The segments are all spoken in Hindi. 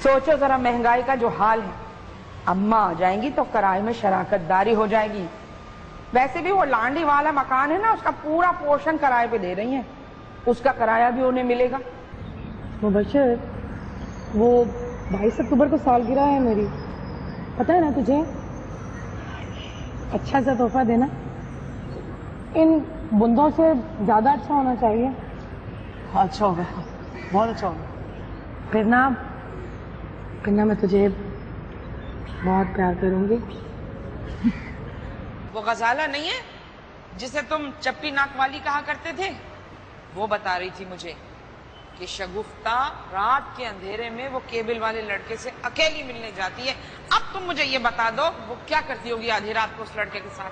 सोचो जरा महंगाई का जो हाल है, अम्मा आ जाएंगी तो किराए में शराकतदारी हो जाएगी। वैसे भी वो लांडी वाला मकान है ना, उसका पूरा पोर्शन किराए पे दे रही हैं, उसका किराया भी उन्हें मिलेगा। मुबशर, वो 22 अक्टूबर को सालगिरह है मेरी, पता है ना तुझे? अच्छा सा तोहफा देना, इन बूंदों से ज्यादा अच्छा होना चाहिए। अच्छा होगा, बहुत अच्छा होगा। फिर ना मैं तुझे बहुत प्यार करूंगी। वो गजाला नहीं है जिसे तुम चप्पी नाक वाली कहा करते थे, वो बता रही थी मुझे कि शगुफ्ता रात के अंधेरे में वो केबल वाले लड़के से अकेली मिलने जाती है। अब तुम मुझे ये बता दो वो क्या करती होगी आधी रात को उस लड़के के साथ।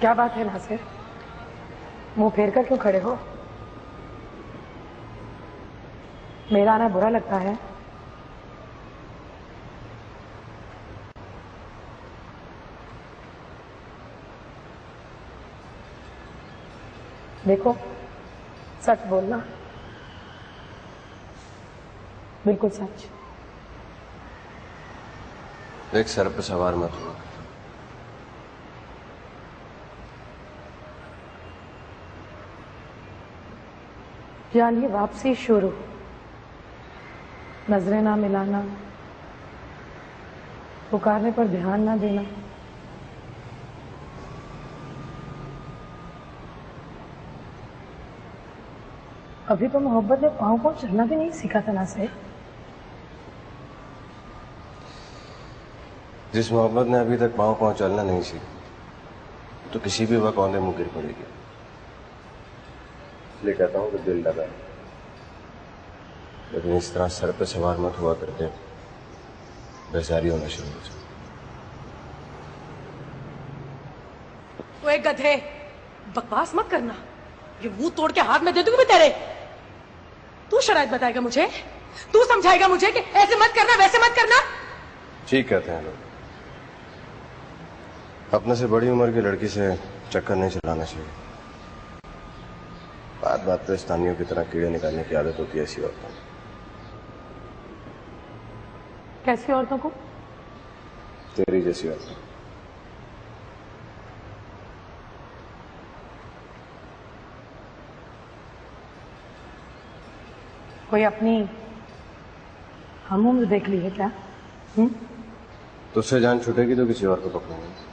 क्या बात है नासिर, मुंह फेर कर क्यों खड़े हो? मेरा आना बुरा लगता है? देखो, सच बोलना, बिल्कुल सच। देख, सर पे सवार मत हो। जान, ये वापसी शुरू, नजरें ना मिलाना, पुकारने पर ध्यान ना देना, अभी तो मोहब्बत में पाँव को चलना भी नहीं सीखा था ना से। जिस मोहब्बत ने अभी तक पाँव चलना नहीं सीखा, तो किसी भी वक्त औंधे मुंह गिर पड़ेगी। इसलिए कहता हूं कि दिल लगा, लेकिन इस तरह सर पे सवार मत हुआ करते, बेजारी होना शुरू हो जाए। ओए गधे, बकवास मत करना, ये मुंह तोड़ के हाथ में दे दूंगी मैं तेरे। तू शराइत बताएगा मुझे, तू समझाएगा मुझे कि ऐसे मत करना वैसे मत करना। ठीक कहते हैं लोग, अपने से बड़ी उम्र की लड़की से चक्कर नहीं चलाना चाहिए। बात बात पे स्थानियों की तरह कीड़े निकालने की आदत होती है ऐसी औरतों को। कैसी औरतों को? तेरी जैसी औरतों। कोई अपनी हम उम्र देख ली है क्या? तुझसे जान छूटेगी तो किसी और को पकड़ेंगे।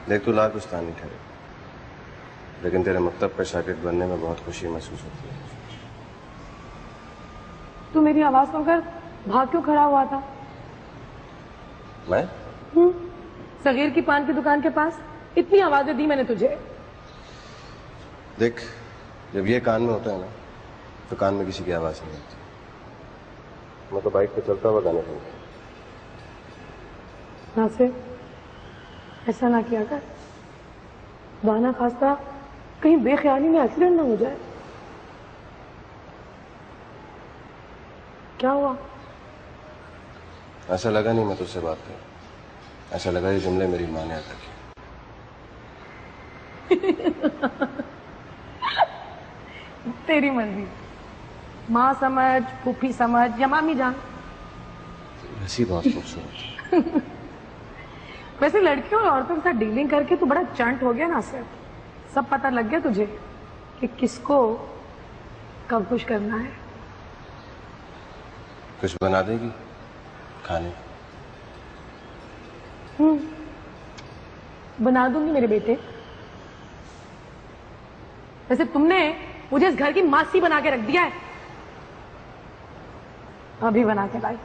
देख, तू लाकुस्तानी ठहरे, लेकिन तेरे मकतब का शागिर्द बनने में बहुत खुशी महसूस होती है। तू मेरी आवाज सुनकर भाग क्यों खड़ा हुआ था? मैं? सगीर की पान की दुकान के पास इतनी आवाजें दी मैंने तुझे। देख, जब ये कान में होता है ना, तो कान में किसी की आवाज नहीं होती। मैं तो बाइक पे चलता हुआ गाने सुनता हूं। नासिर, ऐसा ना किया कर, वाना खास्ता कहीं बेख्याली में एक्सीडेंट ना हो जाए। क्या हुआ? ऐसा लगा नहीं मैं तुझसे बात कर, ऐसा लगा ये जुमले मेरी माँ ने अदा किए। तेरी मर्जी, माँ समझ, फूफी समझ या मामी जान, ऐसी बहुत खूबसूरत। वैसे लड़कियों और औरतों के साथ डीलिंग करके तू बड़ा चंट हो गया ना सर। सब पता लग गया तुझे कि किसको कब खुश करना है। कुछ बना देगी खाने? बना दूंगी मेरे बेटे। वैसे तुमने मुझे इस घर की मासी बना के रख दिया है, अभी बना के लाई।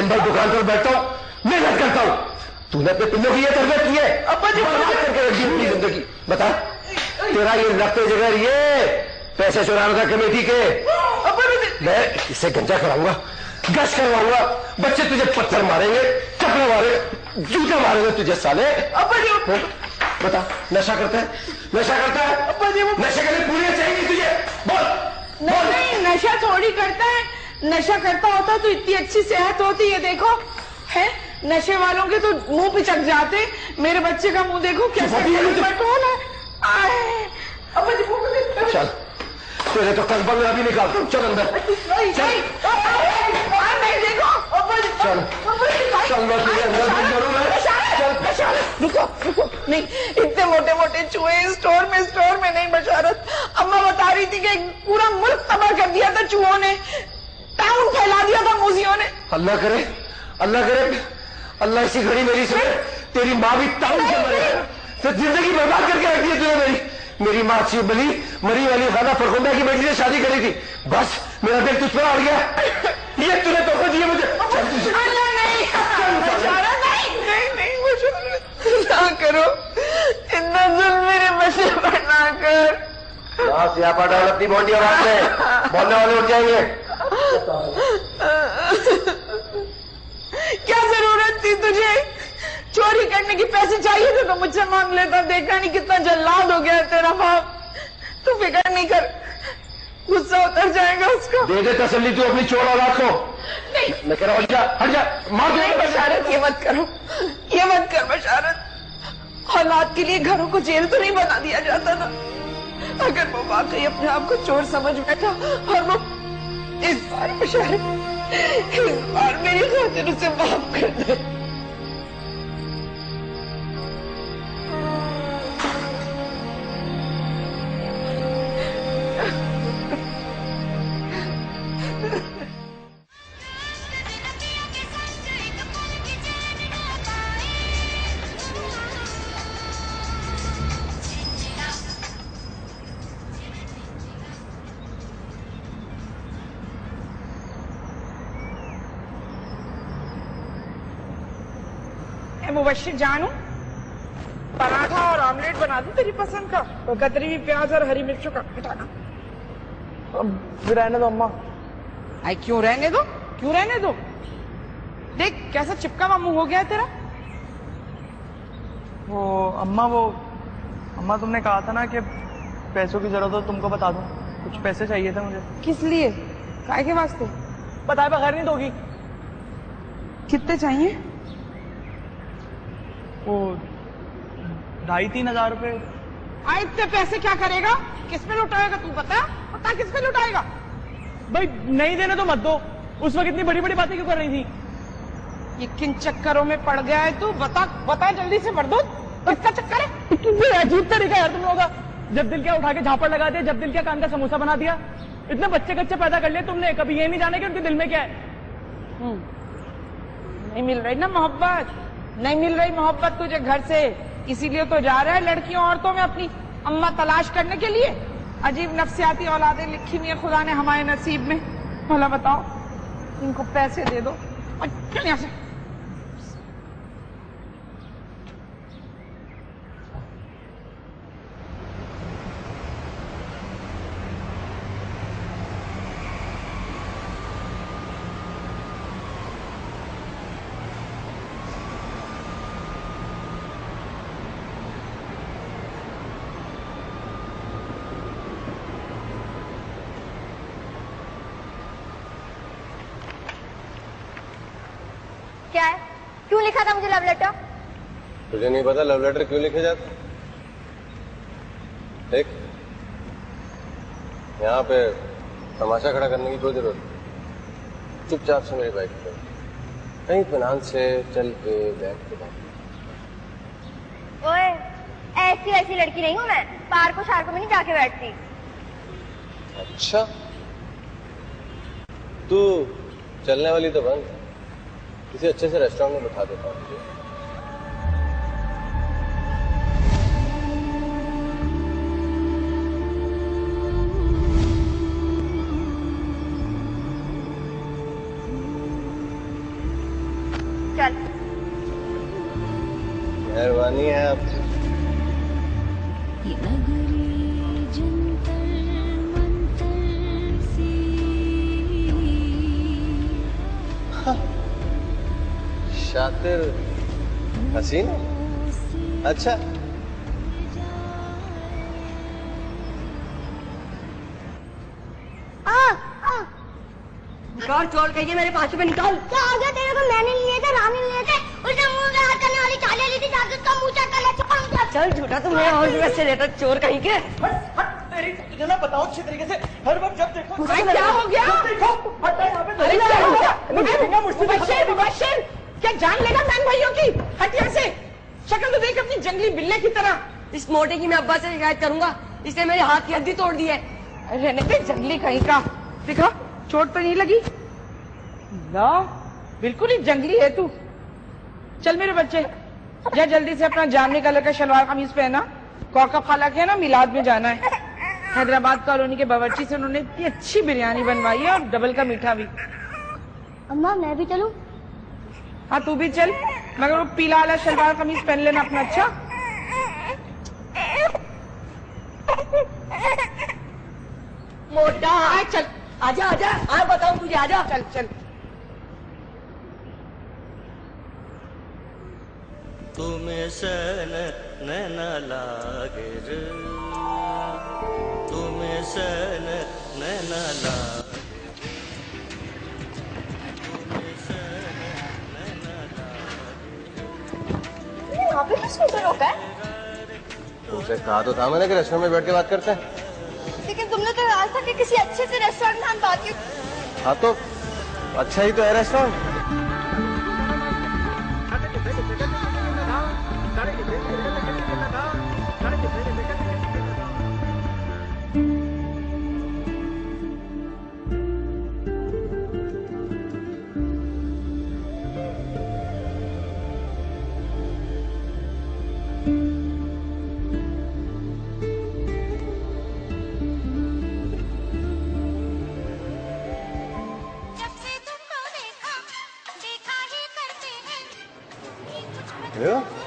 दिन भर दुकान पर बैठता हूँ, मेहनत करता हूँ। तूने अपने पिल्लों की ये तरबियत की है? अब्बा जी बर्बाद करके रख दी अपनी जिंदगी। बता, तेरा ये लगते जगह ये पैसे चुराना था कमेटी के। मैं इससे गंजा कराऊंगा, गश करवाऊंगा, बच्चे तुझे पत्थर मारेंगे, चप्पल मारेंगे, जूते मारेंगे तुझे साले। अब्बा जी बता, नशा करता है? नशा करता है? अब्बा जी वो नशे के लिए पूरी चाहिए तुझे? बोल। नहीं, नशा थोड़ी करता है। नशा करता होता तो इतनी अच्छी सेहत होती है। देखो है, नशे वालों के तो मुंह पिचक जाते। मेरे बच्चे का मुंह देखो कैसे कौन है। अब्बा जी चल, तेरे तो कल बंगला भी निकालता हूँ। चल अंदर चल। नहीं देखो अब्बा जी, चल चल, मैं तुझे अंदर भी करूंगा। चल रुको रुको, नहीं इतने मोटे मोटे चूहे स्टोर में नहीं बशारत। अम्मा बता रही थी कि पूरा मुल्क तबाह कर दिया था चूहों ने, टाउन फैला दिया था मूजियों ने। अल्लाह करे, अल्लाह करे, अल्लाह इसी घड़ी मेरी सुने, तेरी माँ भी टाउन से मरे, तो जिंदगी बर्बाद करके रख दी तूने मेरी माँ अच्छी बली मरी वाली खाना फरखुंदा की बेटी से शादी करी थी। बस मेरा दिल तुझ पर आ गया, ये तूने तोहफा दिए मुझे। ना करो इतना जुल्म मेरे बच्चे पर ना कर। सियापा डाल अपनी बॉडी आवाज में, बोलने वाले उठ जाएंगे। क्या जरूरत थी तुझे? चोरी करने की पैसे चाहिए थे तो मुझसे मांग लेता। देखा नहीं कितना जल्लाद हो गया है तेरा बाप। तू फिक्र नहीं कर, गुस्सा उतर जाएगा उसका। दे दे तसल्ली तू अपनी चोर औलाद को। नहीं मैं कह रहा हूं, हट जा, मार दे। बशारत ये मत करो, ये मत कर बशारत। औलाद के लिए घरों को जेल तो नहीं बना दिया जाता ना। अगर वो वाकई अपने आप को चोर समझ बैठा और वो इस बार बशारत, इस बार मेरी खातिर उसे माफ कर दे। मुबश्शिर जानू, पराठा और ऑमलेट बना दूं तेरी पसंद का, और कतरी हुई प्याज और हरी मिर्चों का हटाना। फिर रहने दो अम्मा। आई क्यों रहने दो, क्यों रहने दो? देख कैसा चिपका हुआ मुंह हो गया है तेरा। अम्मा तुमने कहा था ना कि पैसों की जरूरत हो तुमको बता दूं। कुछ पैसे चाहिए थे मुझे। किस लिए, काय के वास्ते? बताए बगैर नहीं दोगी? कितने चाहिए? वो 2,500-3 हजार रुपए। इतने पैसे क्या करेगा, किस पे लुटाएगा तू? बता किस पे लुटाएगा? भाई नहीं देने तो मत दो, उस वक्त इतनी बड़ी बड़ी बातें क्यों कर रही थी? ये किन चक्करों में पड़ गया है तू? बता जल्दी से मर्दूद, किसका चक्कर है? कितनी अजीब तरीका यार तुम लोगों का। जब दिल क्या उठा के झापड़ लगा दिया, जब दिल क्या कान का समोसा बना दिया। इतने बच्चे कच्चे पैदा कर लिए तुमने, कभी ये नहीं जाने कि उनके दिल में क्या है। नहीं मिल रही ना मोहब्बत, नहीं मिल रही मोहब्बत तुझे घर से, इसीलिए तो जा रहा है लड़कियों औरतों में अपनी अम्मा तलाश करने के लिए। अजीब नफ्सियाती औलादें लिखी हुई है खुदा ने हमारे नसीब में। भला बताओ, इनको पैसे दे दो और चल यहाँ से। क्या है? क्यों लिखा था मुझे लव लेटर? तुझे नहीं पता लव लेटर क्यों लिखे जाते? देख, यहाँ पे तमाशा खड़ा करने की कोई जरूरत नहीं। चुपचाप से मेरी बाइक पे कहीं इत्मीनान से चल के बैठ के बात। ओए, ऐसी वैसी लड़की नहीं हूँ मैं, पार्कों शार्कों में नहीं जाके बैठती। अच्छा, तू चलने वाली तो बंद, किसी अच्छे से रेस्टोरेंट में बिठा देता हूँ तुझे। मेहरबानी है आप। शातिर हसीन अच्छा चोर कहिए मेरे 5 रुपए निकाल। क्या हो गया तेरे को? मैंने लिए थे, रानी लिए थे, उसने मुंह में हाथ करने वाली चाले ली थी, जाके उसका मुंह चेक कर ले। चल झूठा तो मैं और वैसे रहता चोर कहीं के। तुझे ना बताओ अच्छी तरीके से, हर वक्त जब देखो क्या हो गया? अरे क्या हो गया? मुबश्शिर क्या जान लेगा बहन भाइयों की? हट यहाँ से। शक्ल तो देख अपनी जंगली बिल्ले की तरह। इस मोटे की मैं अब्बा से शिकायत करूंगा, इसने मेरे हाथ की हड्डी तोड़ दी है। रहने दे जंगली कहीं का। दिखा चोट तो नहीं लगी ना? बिल्कुल ही जंगली है तू। चल मेरे बच्चे जा जल्दी से अपना जामनी कलर का शलवार कमीज पहना। कौका खाला के ना मिलाद में जाना है। हैदराबाद कॉलोनी के बावर्ची से उन्होंने इतनी अच्छी बिरयानी बनवाई है और डबल का मीठा भी। अम्मा मैं भी चलूं? हाँ तू भी चल, मगर वो पीला वाला शलवार कमीज पहन लेना अपना। अच्छा मोटा चल आजा आजा। हाँ बताऊं तुझे, आजा। चल चल। तुम्हें सन नैना लागे रे, तुम्हें सन नैना लागे, तुम्हें सन नैना लागे। यहाँ पे किस स्कूटर रोका है? तुमसे कहा तो था मैंने कि रेस्टोरेंट में बैठ के बात करते हैं। लेकिन तुमने तो कहा था कि किसी अच्छे से रेस्टोरेंट में हम बात की। हाँ तो अच्छा ही तो है रेस्टोरेंट।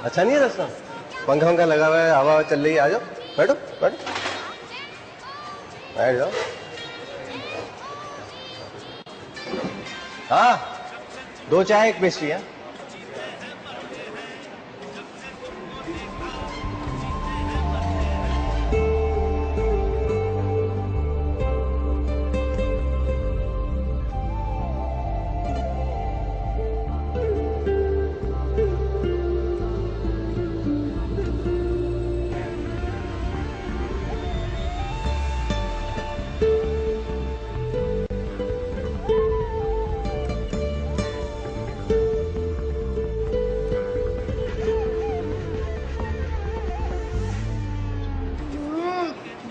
अच्छा नहीं है रास्ता? पंखा वंखा लगा हुआ है, हवा चल रही है। आ जाओ बैठो बैठो बैठ जाओ। हाँ 2 चाय 1 पेस्ट्री है।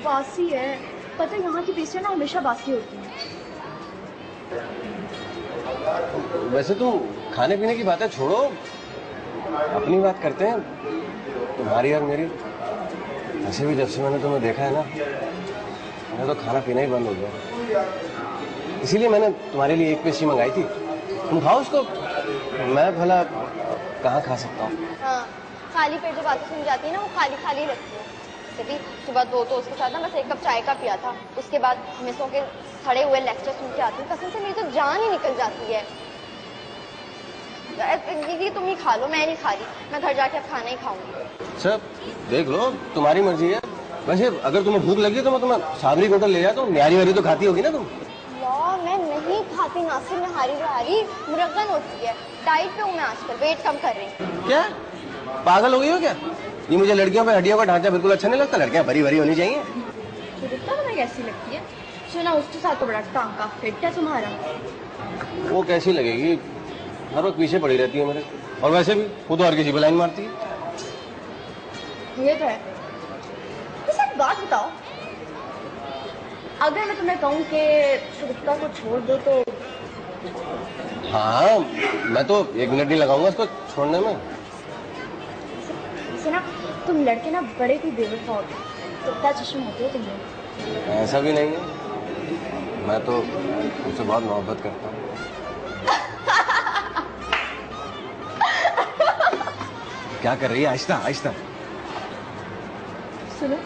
बासी है, पता है यहाँ की पेस्ट्री ना हमेशा बासी होती है। वैसे तुम खाने पीने की बातें छोड़ो, अपनी बात करते हैं। तुम्हारी और मेरी ऐसे भी जब से मैंने तुम्हें देखा है ना, मेरा तो खाना पीना ही बंद हो गया। इसीलिए मैंने तुम्हारे लिए 1 पेस्ट्री मंगाई थी। तुम खाओ उसको, मैं भला कहाँ खा सकता हूँ। हाँ, खाली पेट जो बातें सुन जाती है ना, वो खाली खाली लगती है। भी सुबह 2 तो उसके साथ ना बस 1 कप चाय का पिया था। उसके बाद मिसों के सड़े हुए लेक्चर सुन के आती हूँ, कसम से मेरी तो जान ही निकल जाती है। ये तुम ही खा लो, मैं नहीं खा रही। मैं घर जाके अब खाना ही खाऊंगी। सब देख लो, तुम्हारी मर्जी है। वैसे अगर तुम्हें भूख लगी तो मैं तुम्हें साबरी होटल ले जाता हूँ। न्यारी वारी तो खाती होगी ना तुम? यार मैं नहीं खाती नासिर, में हारी हारी मुरगन होती है। डाइट पे हूँ मैं आजकल, वेट कम कर रही हूँ। क्या पागल हो गई हो क्या? ये मुझे लड़कियों पे हड्डियों का ढांचा बिल्कुल अच्छा नहीं लगता। लड़कियां भरी भरी होनी चाहिए। तो तुम्हें कैसी लगती है? सुना उसके साथ तो बड़ा टांका फिट है तुम्हारा। वो कैसी लगेगी, हर वक्त पीछे पड़ी रहती है मेरे। और वैसे भी वो तो हर किसी पे लाइन मारती है। ये तो है। वैसे एक बात बताओ, अगर मैं तुम्हें कहूँ कि शुगुफ्ता को छोड़ दो तो? हाँ मैं तो 1 मिनट नहीं लगाऊंगा इसको छोड़ने में। ना तुम लड़के ना बड़े भी बेवफा होते हो, तो क्या चश्म होते हो तुम लोग? ऐसा भी नहीं है, मैं तो उससे बहुत मोहब्बत करता हूँ। क्या कर रही है? आहिस्ता आहिस्ता। सुनो,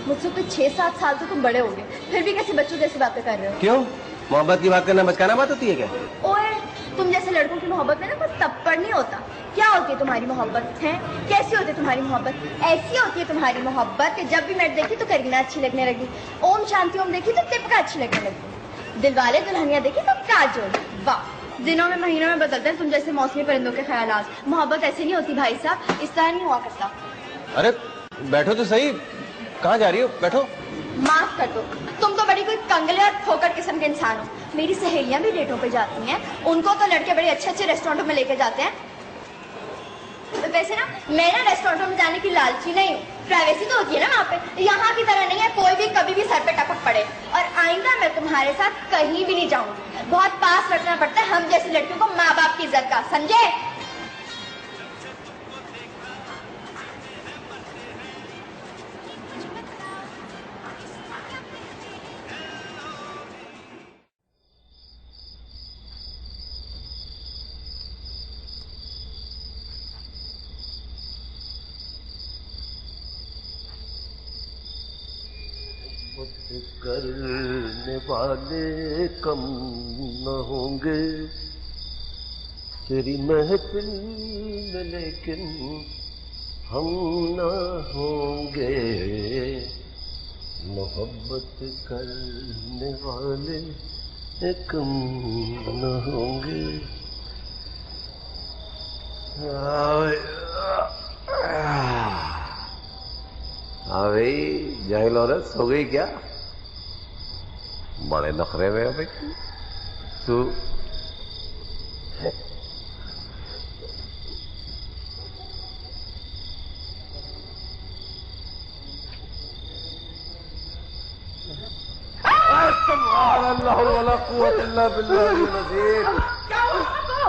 मुझसे तो 6-7 साल तो तुम बड़े हो गए, फिर भी कैसे बच्चों जैसी बातें कर रहे हो? क्यों? मोहब्बत की बात करना बचकाना बात होती है क्या? ओए, तुम जैसे लड़कों की मोहब्बत में ना कोई तप्पड़ नहीं होता। क्या होती है तुम्हारी मोहब्बत है? कैसी होती है तुम्हारी मोहब्बत? ऐसी होती है तुम्हारी मोहब्बत कि जब भी मैं देखी तो करीना अच्छी लगने लगी, ओम शांति ओम देखी तो तिपका अच्छी लगने लगी, दिलवाले दुल्हनिया देखी तो काजोल। वाह, दिनों में महीनों में बदलते हैं तुम जैसे मौसमी परिंदों के ख्यालात। मोहब्बत ऐसे नहीं होती भाई साहब, इस तरह नहीं हुआ करता। अरे बैठो तो सही, कहाँ जा रही हो? बैठो। माफ कर दो, तुम तो बड़ी कोई कंगले और ठोकर किस्म के इंसान हो। मेरी सहेलियां भी डेटों पे जाती हैं, उनको तो लड़के बड़े अच्छे अच्छे रेस्टोरेंटों में लेके जाते हैं। तो वैसे ना मैं ना रेस्टोरेंटों में जाने की लालची नहीं हूँ, प्राइवेसी तो होती है ना वहाँ पे। यहाँ की तरह नहीं है कोई भी कभी भी सर पे टपक पड़े। और आइंदा मैं तुम्हारे साथ कहीं भी नहीं जाऊंगी। बहुत पास रखना पड़ता है हम जैसी लड़कियों को माँ बाप की इज्जत का, समझे? करने वाले कम न होंगे तेरी महफिल में, लेकिन हम न होंगे। मोहब्बत करने वाले कम न होंगे। हाँ भाई, जाहिल औरत सो गई क्या? बड़े नखरे में है भाई तू। अल्लाह वाला कुव्वत इल्ला बिल्लाह नज़ीर। क्या हुआ आपको?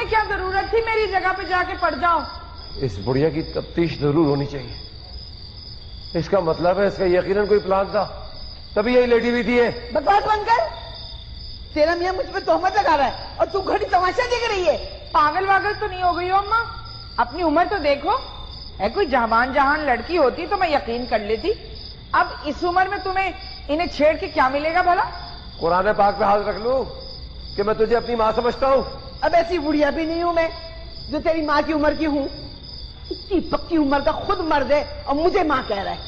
क्या जरूरत थी मेरी जगह पे जाके पड़ जाओ? इस बुढ़िया की तफ्तीश जरूर होनी चाहिए। इसका मतलब है इसका यकीनन कोई प्लान था, तभी यही लेटी हुई थी। बकवास बंद कर। तेरा मियाँ मुझ पे तोहमत लगा रहा है और तू घड़ी तमाशा देख रही है। पागल वागल तो नहीं हो गई हो अम्मा? अपनी उम्र तो देखो। है कोई जवान जहान लड़की होती तो मैं यकीन कर लेती। अब इस उम्र में तुम्हें इन्हें छेड़ के क्या मिलेगा भला? कुरान पाक पे हाथ रख लूं कि मैं तुझे अपनी माँ समझता हूँ। अब ऐसी बुढ़िया भी नहीं हूं मैं जो तेरी माँ की उम्र की हूँ। इतनी पक्की उम्र का खुद मर्द है और मुझे माँ कह रहा है।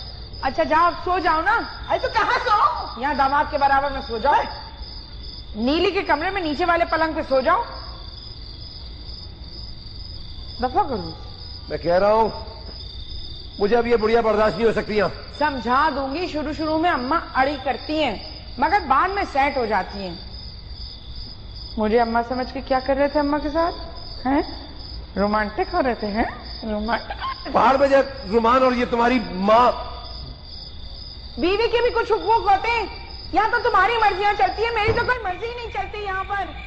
अच्छा जाओ सो जाओ ना। अरे तो कहाँ सो? यहाँ दामाद के बराबर में सो जाओ। नीली के कमरे में नीचे वाले पलंग पे सो जाओ। दफा करो। मैं कह रहा हूँ मुझे अब ये बुढ़िया बर्दाश्त नहीं हो सकती है। समझा दूंगी। शुरू शुरू में अम्मा अड़ी करती हैं मगर बाद में सेट हो जाती हैं। मुझे अम्मा समझ के क्या कर रहे थे अम्मा के साथ? हैं? रोमांटिक हो रहे थे? हैं? रोमांटिक। पहाड़ पे रुमान और ये तुम्हारी माँ। बीवी के भी कुछ हुकूक होते हैं। यहाँ तो तुम्हारी मर्जियां चलती है, मेरी तो कोई मर्जी नहीं चलती यहाँ पर।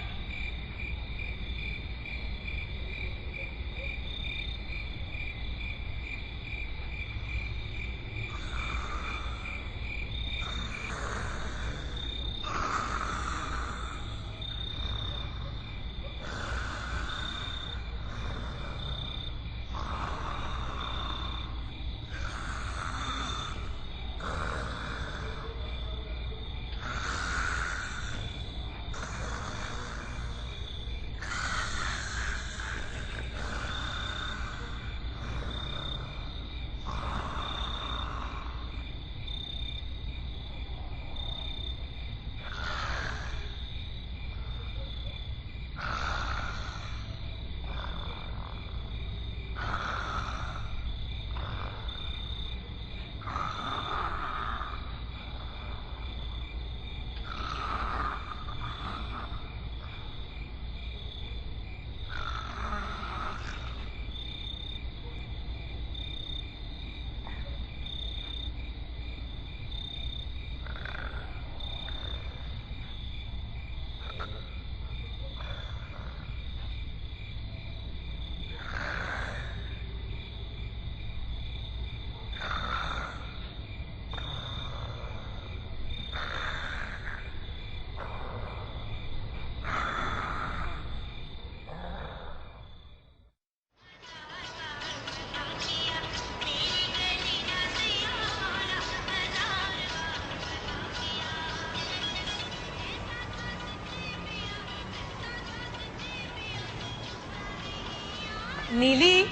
नीली,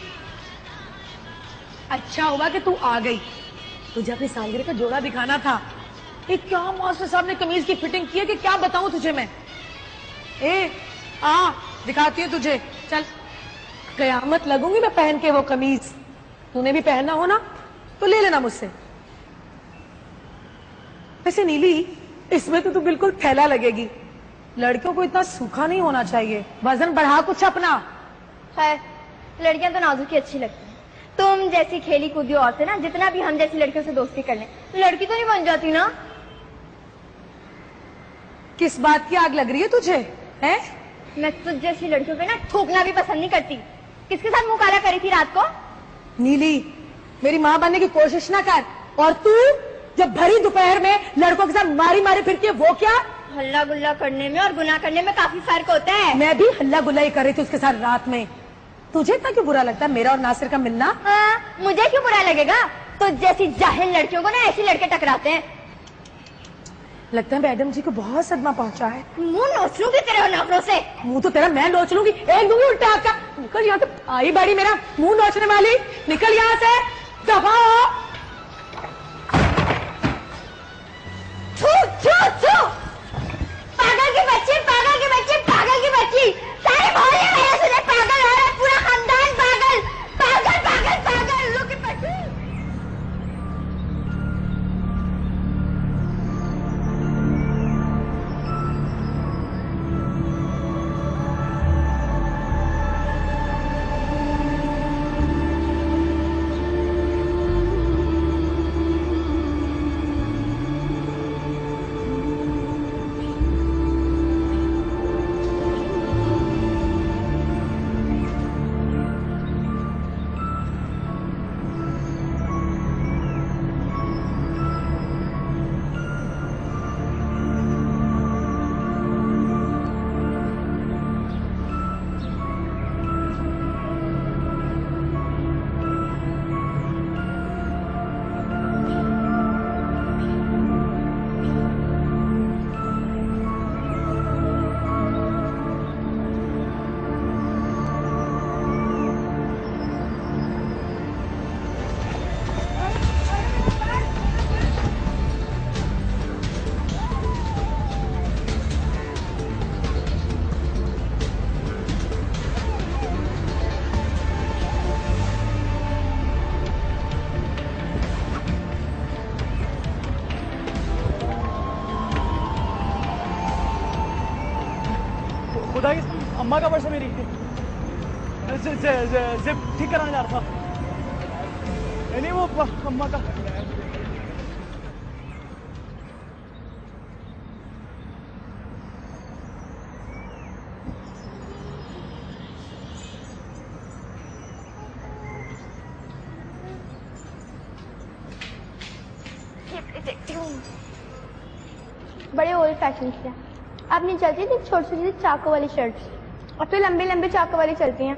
अच्छा हुआ कि तू आ गई। तुझे अपनी सालगिरह का जोड़ा दिखाना था। ये क्या मास्टर साहब ने कमीज की फिटिंग की है कि क्या बताऊं तुझे मैं। दिखाती हूँ तुझे, चल। कयामत लगूंगी मैं पहन के वो कमीज। तूने भी पहनना हो ना तो ले लेना मुझसे। वैसे नीली, इसमें तो तू बिल्कुल थैला लगेगी। लड़कियों को इतना सूखा नहीं होना चाहिए, वजन बढ़ा कुछ अपना। है, लड़कियां तो नाजुक ही अच्छी लगती हैं। तुम जैसी खेली कूदी औरतें ना, जितना भी हम जैसी लड़कियों से दोस्ती कर लें, लड़की तो नहीं बन जाती ना। किस बात की आग लग रही है तुझे? हैं? मैं तुझ जैसी लड़कियों पे ना थूकना भी पसंद नहीं करती। किसके साथ मुंह काला करी थी रात को? नीली, मेरी माँ बनने की कोशिश ना कर। और तू जब भरी दोपहर में लड़कों के साथ मारी मारी फिरती है, वो क्या? हल्ला गुल्ला करने में और गुनाह करने में काफी फर्क होता है। मैं भी हल्ला गुल्ला ही कर रही थी उसके साथ रात में। तुझे इतना क्यों बुरा लगता है मेरा और नासिर का मिलना? मुझे क्यों बुरा लगेगा? तो जैसी जाहिल लड़कियों को ना ऐसी लड़के टकराते हैं। लगता है मैडम जी को बहुत सदमा पहुंचा है। मुंह नोच लूंगी तेरे नाखूनों से। मुंह तो तेरा मैं नोच लूंगी, एक दूंगी उल्टा आपका। निकल यहाँ से, आई बाड़ी मेरा मुंह नोचने वाली। निकल यहाँ से, दफा हो। पागल की बच्ची, पागल की बच्ची, पागल की बच्ची। सारे मोहल्ले में सुने पागल हो रहा, पूरा खानदान पागल, पागल पागल पागल। लोग की बच्ची। खुदा की अम्मा का पर्स है मेरी। जिप ठीक कराने जा रहा था। नहीं वो अम्मा का। बड़े ओल्ड फैशन की है। अब नहीं चलती थी छोटी छोटी चाकों वाली शर्ट, और फिर लंबे लंबे चाकों वाली चलती हैं,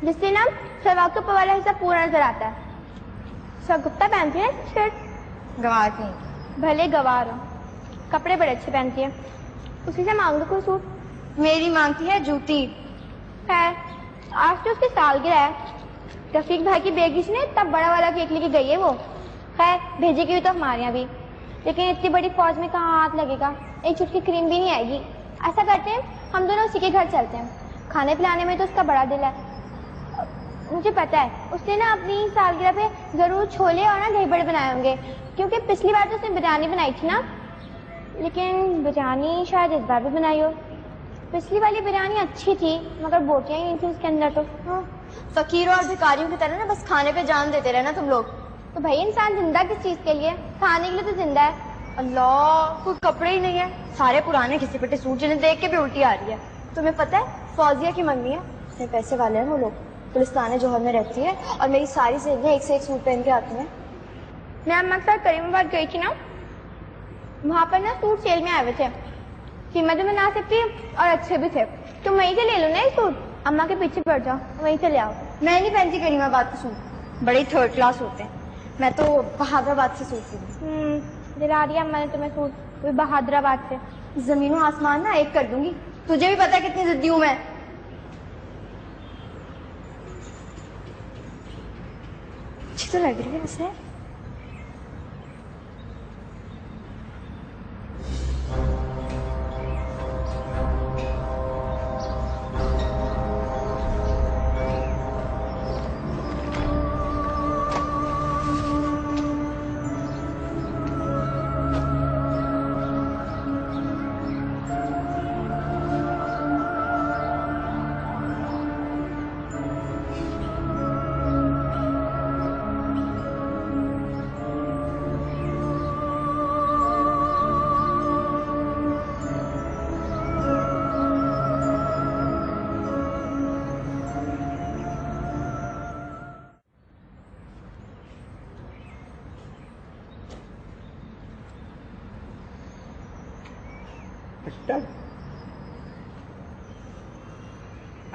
जिससे ना सलवार के ऊपर वाला हिस्सा पूरा नजर आता है। शगुफ्ता पहनती है शर्ट। गंवार नहीं। भले गंवार हो, कपड़े बड़े अच्छे पहनती है। उसी से मांग दो कोई सूट। मेरी मांगती है जूती। है, आज तो उसकी सालगिरह है। रफीक भाई की बेगी ने तब बड़ा वाला केक लेके गई है वो। खैर भेजेगी भी तो हमारे यहाँ भी, लेकिन इतनी बड़ी फौज में कहाँ हाथ लगेगा, एक चुटकी क्रीम भी नहीं आएगी। ऐसा करते हैं, हम दोनों उसी के घर चलते हैं। खाने पिलाने में तो उसका बड़ा दिल है। मुझे पता है उसने ना अपनी सालगिरह पे जरूर छोले और ना दही बड़े बनाए होंगे, क्योंकि पिछली बार तो उसने बिरयानी बनाई थी ना। लेकिन बिरयानी शायद इस बार भी बनाई हो। पिछली वाली बिरयानी अच्छी थी, मगर बोटियां ही नहीं थी उसके अंदर। तो फकीरों और भिखारियों की तरह ना बस खाने पे जान देते रहे ना तुम लोग। तो भाई इंसान जिंदा किस चीज के लिए? खाने के लिए तो जिंदा है। अल्लाह, कोई कपड़े ही नहीं है, सारे पुराने घिसे पिटे सूट, जिन्हें देख के भी उल्टी आ रही है। तुम्हें पता है फौजिया की मम्मी है, उसमें पैसे वाले हैं वो लोग, पुलिस्तान जौहर में रहती है, और मेरी सारी सहेलियां एक से एक सूट पहन के आती हैं। मैं अम्मा के साथ करीमाबाद गई थी ना, वहाँ पर ना सूट सेल में आए हुए थे। कीमत भी मुनासिब थी और अच्छे भी थे। तुम वहीं से ले लो ना ये सूट, अम्मा के पीछे पड़ जाओ, वहीं से ले आओ। मैं नहीं पहनती करीमाबाद के सूट, बड़े थर्ड क्लास होते हैं। मैं तो बहादुराबाद से सूट सी दिला दिया अम्मा ने तुम्हें सूट, वो बहादुराबाद से। जमीनों आसमान ना एक कर दूंगी। तुझे भी पता है कितनी जिद्दी हूँ मैं। अच्छी तो लग रही है वैसे।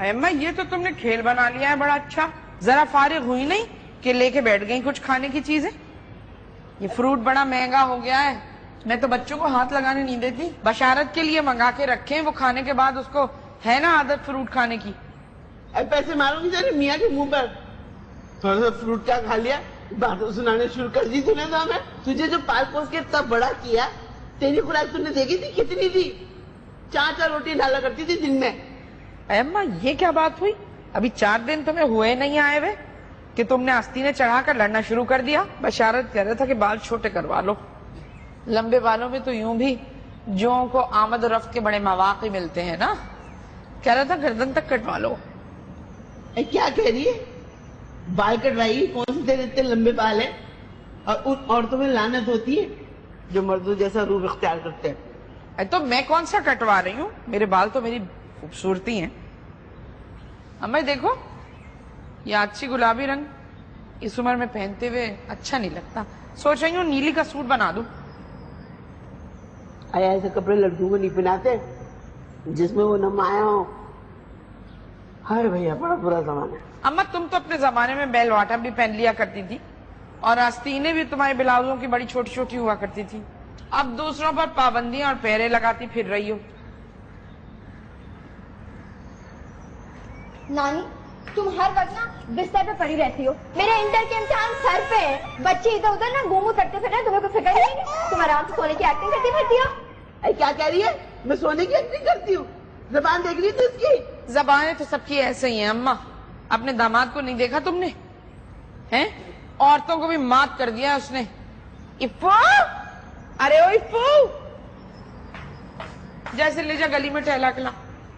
अम्मा ये तो तुमने खेल बना लिया है बड़ा अच्छा। जरा फारिग हुई नहीं कि लेके बैठ गई कुछ खाने की चीजें। ये फ्रूट बड़ा महंगा हो गया है, मैं तो बच्चों को हाथ लगाने नहीं देती। बशारत के लिए मंगा के रखे, वो खाने के बाद उसको है ना आदत फ्रूट खाने की। अब पैसे मारूंगी तेरे मियाँ के मुंह पर। थोड़ा सा फ्रूट क्या खा लिया, बातें सुनाने शुरू कर दी तूने। तो हमें तुझे जो पाल पोस के इतना बड़ा किया, तेरी खुराक तूने देखी थी कितनी थी? 4-4 रोटी डाला करती थी दिन में। अम्मा ये क्या बात हुई? अभी 4 दिन तुम्हें हुए नहीं आए हुए कि तुमने आस्तीने चढ़ाकर लड़ना शुरू कर दिया। बशारत कह रहा था कि बाल छोटे करवा लो। लंबे बालों में तो यूं भी जों को आमद और रफ्त के बड़े मौके मिलते हैं ना। कह रहा था गर्दन तक कटवा लो। क्या कह रही है? बाल कटवाई? कौन से तेरे इतने लंबे बाल है? और उन औरतों में लानत होती है जो मर्दों जैसा रूप इख्तियार करते हैं। तो मैं कौन सा कटवा रही हूँ? मेरे बाल तो मेरी खूबसूरती हैं। अम्मा देखो, ये अच्छी गुलाबी रंग इस उम्र में पहनते हुए अच्छा नहीं लगता। सोच रही हूँ नीली का सूट बना दूं। अरे ऐसे कपड़े लड़कियों को नहीं पहनाते जिसमें वो नमाया हो। हाय भैया, बड़ा बुरा जमाना है। अम्मा तुम तो अपने जमाने में बेल बॉटम भी पहन लिया करती थी और आस्तीनें भी तुम्हारे ब्लाउजों की बड़ी छोटी छोटी हुआ करती थी। अब दूसरों पर पाबंदियां और पैरे लगाती फिर रही हो। नानी, तुम हर वक्त ना बिस्तर पे पड़ी रहती हो। मेरे इंटर के इम्तिहान सर पे है, बच्चे इधर उधर ना घूमू करते फिर रहे, तुम्हें कोई फिक्र नहीं है? तुम आराम से सोने की एक्टिंग करती फिरती हो। अरे क्या कह रही है? मैं सोने की एक्टिंग करती हूँ? जबान देख रही थी उसकी? जबानें तो सबकी ऐसे ही हैं अम्मा। अपने दामाद को नहीं देखा तुमने? हैं? औरतों को भी मात कर दिया उसने। इफ़ो! अरे ओ इफ़ो! जैसे ले जा गली में टहला कला।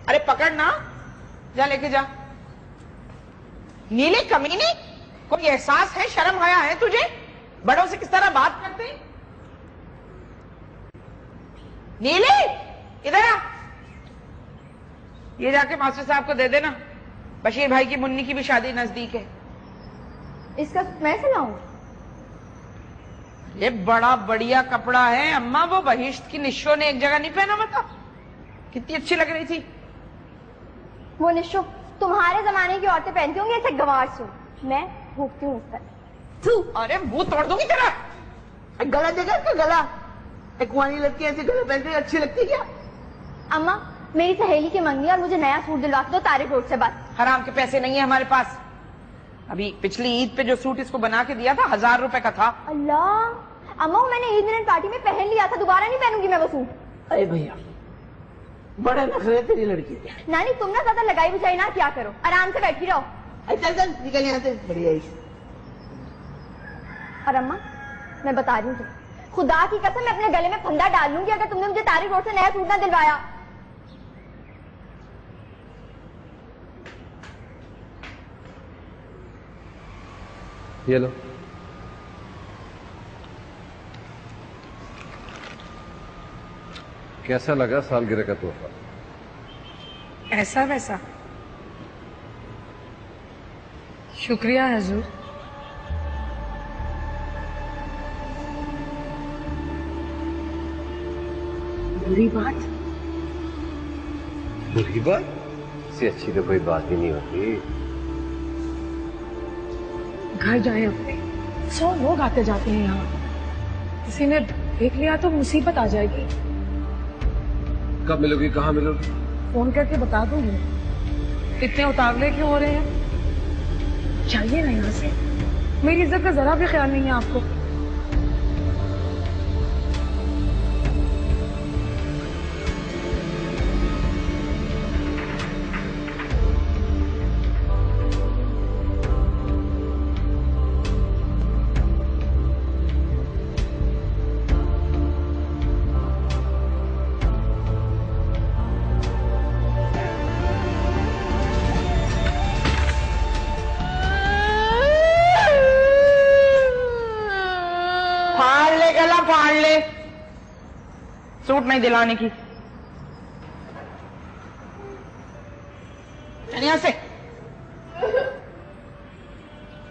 अरे पकड़ ना, जा लेके जा। नीले कमीने, कोई एहसास है, शर्म आया है तुझे? बड़ों से किस तरह बात करते हैं? नीले इधर आ, ये जाके मास्टर साहब को दे देना। बशीर भाई की मुन्नी की भी शादी नजदीक है। इसका मैं सिलाऊं? ये बड़ा बढ़िया कपड़ा है अम्मा। वो बहिश्त की निशो ने एक जगह नहीं पहना, बता कितनी अच्छी लग रही थी। वो निशो तुम्हारे जमाने की औरतें पहनती होंगी ऐसे गवार सूट। मैं भूखती हूँ उस पर। अरे मुंह तोड़ दूंगी तेरा। गला देखा इसका गला? एक कुंवारी लड़की ऐसे गले पहनते अच्छी लगती क्या? अम्मा, मेरी सहेली की मंगनी और मुझे नया सूट दिलवा दो तारिक रोड से बात। हराम के पैसे नहीं है हमारे पास। अभी पिछली ईद पे जो सूट इसको बना के दिया था 1000 रुपए का था। अल्लाह अम्मा, मैंने ईद मिलन पार्टी में पहन लिया था, दोबारा नहीं पहनूंगी मैं वो सूट। अरे भैया, बड़े नखरे तेरी लड़की के। नानी तुम ना ज्यादा लगाई बुझाई ना क्या करो, आराम से बैठी रहो। चल चल निकल यहाँ से। बढ़िया। और अम्मा मैं बता रही हूँ, खुदा की कसम मैं अपने गले में फंदा डाल लूंगी अगर तुमने मुझे तारिक रोड से नया सूट ना दिलवाया। ये लो। कैसा लगा सालगिरह का तोहफा? ऐसा वैसा? शुक्रिया हुजूर। बुरी बात? बुरी बात? इससे अच्छी तो कोई बात ही नहीं होती। घर जाए अपने, 100 लोग आते जाते हैं यहाँ। किसी ने देख लिया तो मुसीबत आ जाएगी। कब मिलोगी, कहाँ मिलोगी? फोन करके बता दूंगी। इतने उतावले क्यों हो रहे हैं? चाहिए ना यहाँ से। मेरी इज्जत का जरा भी ख्याल नहीं है आपको। फाड़ ले, सूट नहीं दिलाने की। यहां से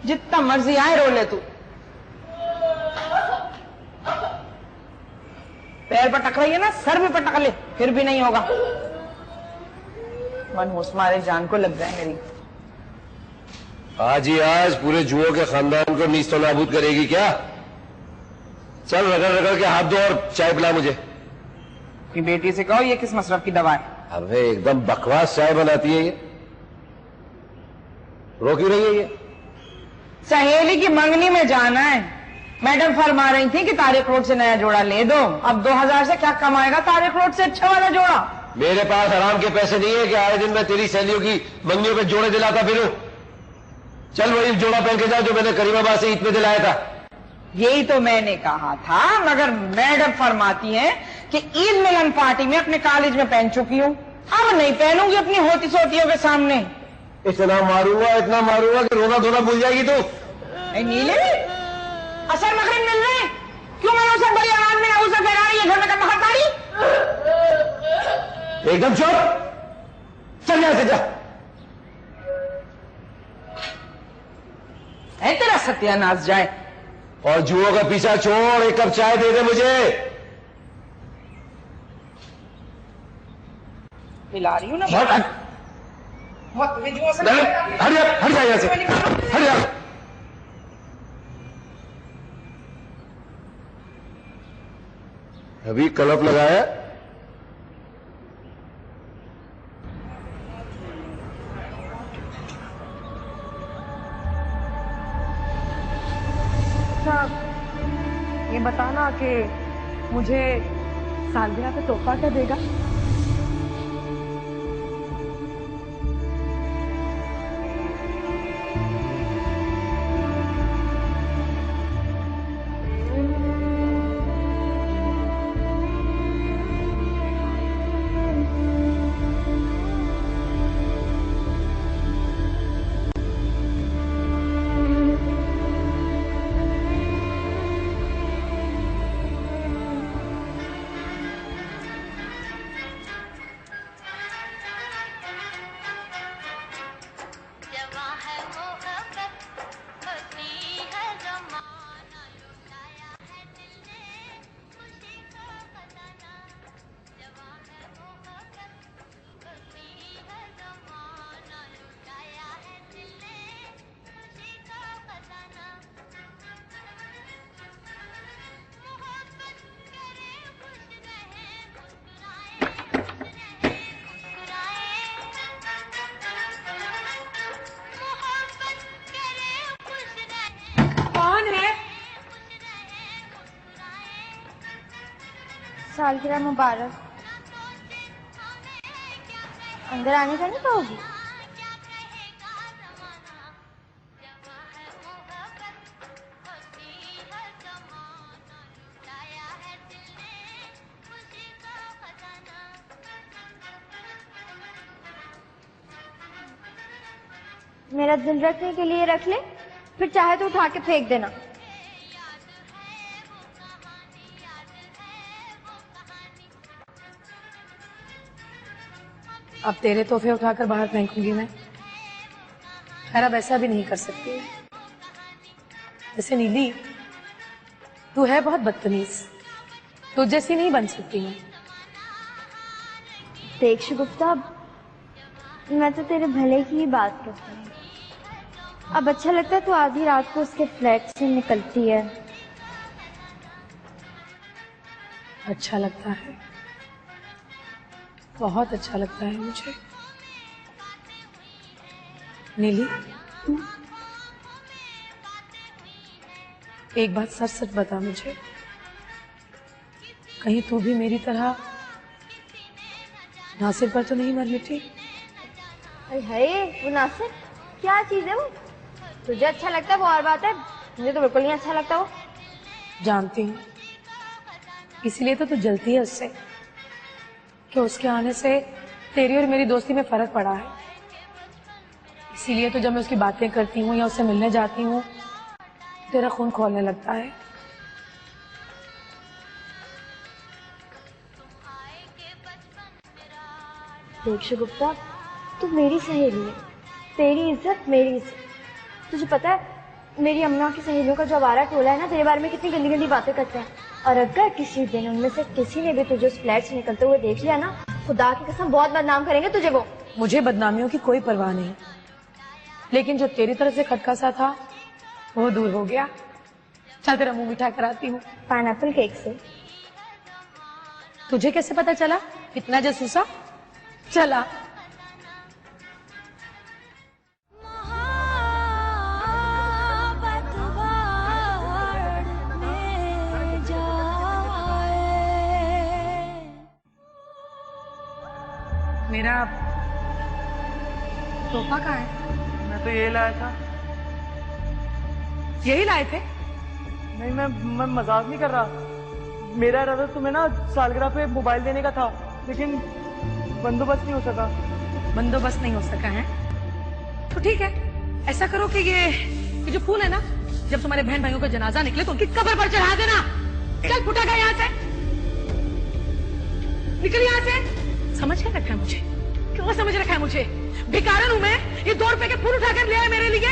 जितना मर्जी आए रो ले तू। पैर पर टकराइए ना, सर भी पटक ले, फिर भी नहीं होगा। मन होश मारे जान को लग जाए मेरी। आज ही आज पूरे जुओं के खानदान को नीस्तो नाबूद करेगी क्या? चल रगड़ रगड़ के हाथ दो और चाय पिला मुझे। अपनी बेटी से कहो ये किस मसरफ की दवा है। अबे एकदम बकवास चाय बनाती है ये, रो क्यों रही है ये? सहेली की मंगनी में जाना है। मैडम फरमा रही थी कि तारिक रोड से नया जोड़ा ले दो। अब 2000 से क्या कमाएगा तारिक रोड से अच्छा वाला जोड़ा? मेरे पास हराम के पैसे नहीं है कि आए दिन मैं तेरी सहेलियों की मंगनियों पे जोड़े दिलाता फिरूं। चल वही जोड़ा पहन के जा जो मैंने करीमाबाद से ईद में दिलाया था। यही तो मैंने कहा था, मगर मैडम फरमाती हैं कि ईद मिलन पार्टी में अपने कॉलेज में पहन चुकी हूं, अब नहीं पहनूंगी अपनी होती सोतियों के सामने। इतना मारूंगा कि रोना धोना भूल जाएगी तू। नीले असर मगरिब मिल रहे, क्यों मैंने उसे बड़ी आवाज में उसे फैला रही है घर में का बाहर ताड़ी? एकदम चुप, चल यहां से जा। है तेरा सत्यानाश जाए। और जुओं का पीछा छोड़, एक कप चाय दे दे मुझे। पिला रही हूं ना। हट जा यहाँ से, हट जा। अभी कलप लगाया। ये बताना कि मुझे सालगिरह पे तोहफा क्या देगा? सालगिरह मुबारक। अंदर आने का नहीं कहोगी? मेरा दिल रखने के लिए रख ले, फिर चाहे तो उठा के फेंक देना। अब तेरे तोहफे उठाकर बाहर फेंकूंगी मैं? खैर अब ऐसा भी नहीं कर सकती। जैसे नीली, तू है बहुत बदतमीज, तुझ जैसी नहीं बन सकती मैं। देख शगुफ्ता, मैं तो तेरे भले की ही बात करती हूँ। अब अच्छा लगता है तो आधी रात को उसके फ्लैट से निकलती है। अच्छा लगता है, बहुत अच्छा लगता है मुझे। नीली, एक बात सच सच बता मुझे, कहीं तू भी मेरी तरह नासिर पर तो नहीं मर मिटी? अरे हाय, वो नासिर क्या चीज है वो? तुझे अच्छा लगता है वो और बात है, मुझे तो बिल्कुल नहीं अच्छा लगता वो। जानती हूँ, इसीलिए तो तू जलती है उससे कि उसके आने से तेरी और मेरी दोस्ती में फर्क पड़ा है। इसीलिए तो जब मैं उसकी बातें करती हूँ या उससे मिलने जाती हूँ तेरा खून खौलने लगता है। देख शगुफ्ता, तू मेरी सहेली है, तेरी इज्जत मेरी इज्जत। तुझे पता है मेरी अम्मा की सहेलियों का जो आवारा टोला है ना, तेरे बारे में कितनी गंदी गंदी बातें करते हैं। और अगर किसी दिन उनमें से किसी ने भी तुझे उस फ्लैट से निकलते हुए देख लिया ना, खुदा की कसम बहुत बदनाम करेंगे तुझे वो। मुझे बदनामियों की कोई परवाह नहीं, लेकिन जो तेरी तरफ से खटका सा था वो दूर हो गया। चल तेरा मुंह मीठा कराती हूँ पाइनएप्पल केक से। तुझे कैसे पता चला? इतना जासूसा चला। मेरा तोहफा कहाँ है? मैं तो ये लाया था। यही लाए थे? नहीं, मैं मजाक नहीं कर रहा। मेरा इरादा तुम्हें ना सालगिरह पे मोबाइल देने का था, लेकिन बंदोबस्त नहीं हो सका। बंदोबस्त नहीं हो सका है तो ठीक है, ऐसा करो कि ये जो फूल है ना, जब तुम्हारे बहन भाइयों का जनाजा निकले तो उनकी कब्र पर चढ़ा देना। चल फुटा गया यहाँ से, निकल यहाँ से। समझ क्या रखा है मुझे? क्यों समझ रखा है मुझे? भिखारन हूं मैं, ये 2 रुपए के फूल उठाकर ले आए मेरे लिए।